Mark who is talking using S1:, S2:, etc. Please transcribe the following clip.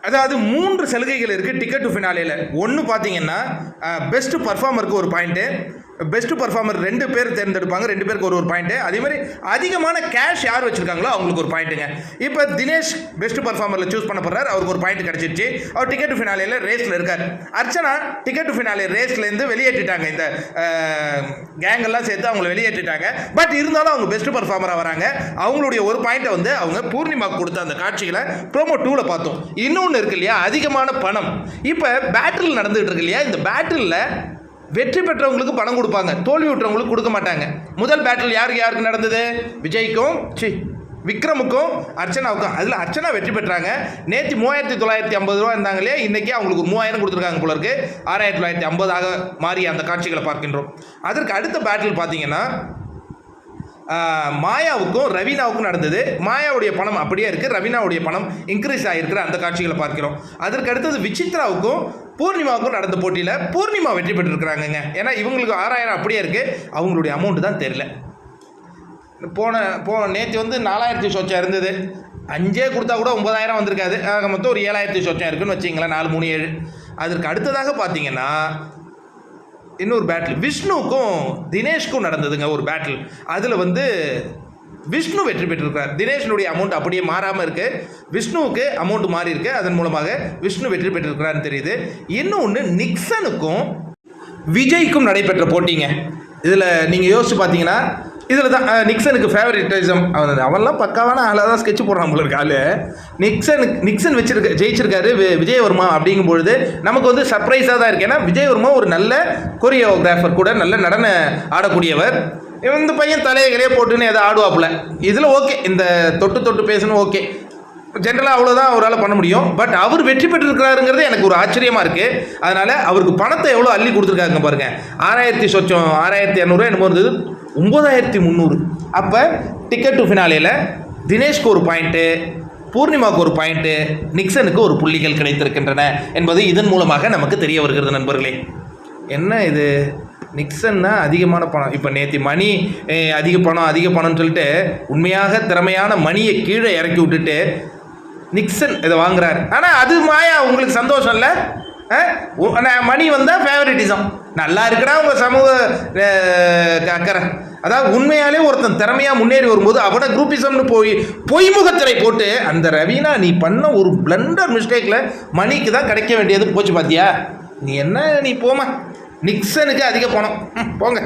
S1: அதாவது 3 சலுகைகள் இருக்குது டிக்கெட் டு ஃபினாலேயில். ஒன்று பார்த்தீங்கன்னா பெஸ்ட் பர்ஃபார்மருக்கு ஒரு பாயிண்ட்டு, பெஸ்ட் பர்ஃபார்மர் 2 பேர் தேர்ந்தெடுப்பாங்க, 2 பேருக்கு ஒரு பாயிண்ட்டு. அதேமாதிரி அதிகமான கேஷ் யார் வச்சுருக்காங்களோ அவங்களுக்கு ஒரு பாயிண்ட்டுங்க. இப்போ தினேஷ் பெஸ்ட் பர்ஃபார்மரில் சூஸ் பண்ண போகிறார், அவருக்கு ஒரு பாயிண்ட் கிடச்சிருச்சு. அவர் டிக்கெட் டு ஃபினாலேயில் ரேஸில் இருக்கார். அர்ச்சனா டிக்கெட் டு ஃபினாலே ரேஸ்லேருந்து வெளியேற்றிட்டாங்க, இந்த கேங்கெல்லாம் சேர்த்து அவங்கள வெளியேற்றிட்டாங்க. பட் இருந்தாலும் அவங்க பெஸ்ட் பர்ஃபார்மராக வராங்க. அவங்களுடைய ஒரு பாயிண்ட்டை வந்து அவங்க பூர்ணிமாவுக்கு கொடுத்த அந்த காட்சிகளை ப்ரோமோ 2ல் பார்த்தோம். இன்னொன்று இருக்கு இல்லையா, அதிகமான பணம். இப்போ பேட்டில் நடந்துகிட்டு இருக்கு இல்லையா, இந்த பேட்டிலில் வெற்றி பெற்றவங்களுக்கு பணம் கொடுப்பாங்க, தோல்வி விட்டுறவங்களுக்கு கொடுக்க மாட்டாங்க. முதல் பேட்டில் யாருக்கு நடந்தது? விஜய்க்கும் விக்ரமுக்கும் அர்ச்சனாவுக்கும். அதில் அர்ச்சனா வெற்றி பெற்றாங்க. நேற்று 3950 ரூபா இருந்தாங்க இல்லையா, இன்றைக்கி அவங்களுக்கு 3000 கொடுத்துருக்காங்க போல இருக்கு. 6950 மாறிய அந்த காட்சிகளை பார்க்கின்றோம். அதற்கு அடுத்த பேட்டில் பார்த்தீங்கன்னா மாயாவுக்கும் ரவீனாவுக்கும் நடந்தது. மாயாவுடைய பணம் அப்படியே இருக்குது, ரவீனாவுடைய பணம் இன்க்ரீஸ் ஆகிருக்கிற அந்த காட்சிகளை பார்க்கிறோம். அதற்கு அடுத்தது விசித்ராவுக்கும் பூர்ணிமாவுக்கும் நடந்த போட்டியில் பூர்ணிமா வெற்றி பெற்றிருக்கிறாங்கங்க. ஏன்னா இவங்களுக்கு 6000 அப்படியே இருக்குது, அவங்களுடைய அமௌண்ட்டு தான் தெரியல. நேற்று வந்து 4000 சொச்சம் இருந்தது, 5 கொடுத்தா கூட 9000 வந்திருக்காது. மொத்தம் ஒரு 7000 சொச்சம் இருக்குன்னு வச்சிங்களேன், 4 3 7. அதற்கு அடுத்ததாக பார்த்தீங்கன்னா இன்னொரு பேட்டில் விஷ்ணுவுக்கும் தினேஷ்க்கும் நடந்ததுங்க ஒரு பேட்டில். அதில் வந்து விஷ்ணு வெற்றி பெற்றிருக்கார். தினேஷனுடைய அமௌண்ட் அப்படியே மாறாமல் இருக்குது, விஷ்ணுவுக்கு அமௌண்ட் மாறி இருக்குது. அதன் மூலமாக விஷ்ணு வெற்றி பெற்றிருக்கிறான்னு தெரியுது. இன்னொன்று நிக்சனுக்கும் விஜய்க்கும் நடைபெற்ற போட்டிங்க. இதில் நீங்கள் யோசிச்சு பார்த்தீங்கன்னா இதில் தான் நிக்சனுக்கு ஃபேவரட்டிசம். அவெல்லாம் பக்காவான ஆளாக தான் ஸ்கெட்ச் போடுறான் போல இருக்கு ஆள். நிக்சன் ஜெயிச்சிருக்காரு விஜயவர்மா அப்படிங்கும்பொழுது நமக்கு வந்து சர்ப்ரைஸாக தான் இருக்குது. ஏன்னா விஜயவர்மா ஒரு நல்ல கொரியோகிராஃபர் கூட, நல்ல நடன ஆடக்கூடியவர். இந்த பையன் தலையைகளே போட்டுன்னு எதை ஆடுவாப்புல. இதில் ஓகே, இந்த தொட்டு பேசணும் ஓகே, ஜென்ரலாக அவ்வளோதான் அவரால் பண்ண முடியும். பட் அவர் வெற்றி பெற்றிருக்கிறாருங்கிறது எனக்கு ஒரு ஆச்சரியமாக இருக்குது. அதனால் அவருக்கு பணத்தை எவ்வளோ அள்ளி கொடுத்துருக்காங்க பாருங்கள். 6000 சொச்சம் 6200 என்னமோ இருந்தது, 9300. அப்போ டிக்கெட் டு ஃபினாலேயில் தினேஷ்க்கு ஒரு பாயிண்ட்டு, பூர்ணிமாவுக்கு ஒரு பாயிண்ட்டு, நிக்சனுக்கு ஒரு புள்ளிகள் கிடைத்திருக்கின்றன என்பது இதன் மூலமாக நமக்கு தெரிய வருகிறது நண்பர்களே. என்ன இது, நிக்சன்னா அதிகமான பணம். இப்போ நேற்று மணி அதிக பணம்னு சொல்லிட்டு உண்மையாக திறமையான மணியை கீழே இறக்கி விட்டுட்டு நிக்சன் இதை வாங்குறாரு. ஆனால் அது மாயா உங்களுக்கு சந்தோஷம் இல்லை? மணி வந்தால் ஃபேவரட்டிசம். நல்லா இருக்கிறா உங்கள் சமூக அக்கறை. அதாவது உண்மையாலே ஒருத்தன் திறமையாக முன்னேறி வரும்போது அவனை குரூப்பிசம்னு பொய்முகத்திரை போட்டு அந்த ரவீனா நீ பண்ண ஒரு பிளண்டர் மிஸ்டேக்கில் மணிக்கு தான் கிடைக்க வேண்டியது போச்சு பார்த்தியா? நீ போமா, நிக்சனுக்கு அதிக பணம் போங்க.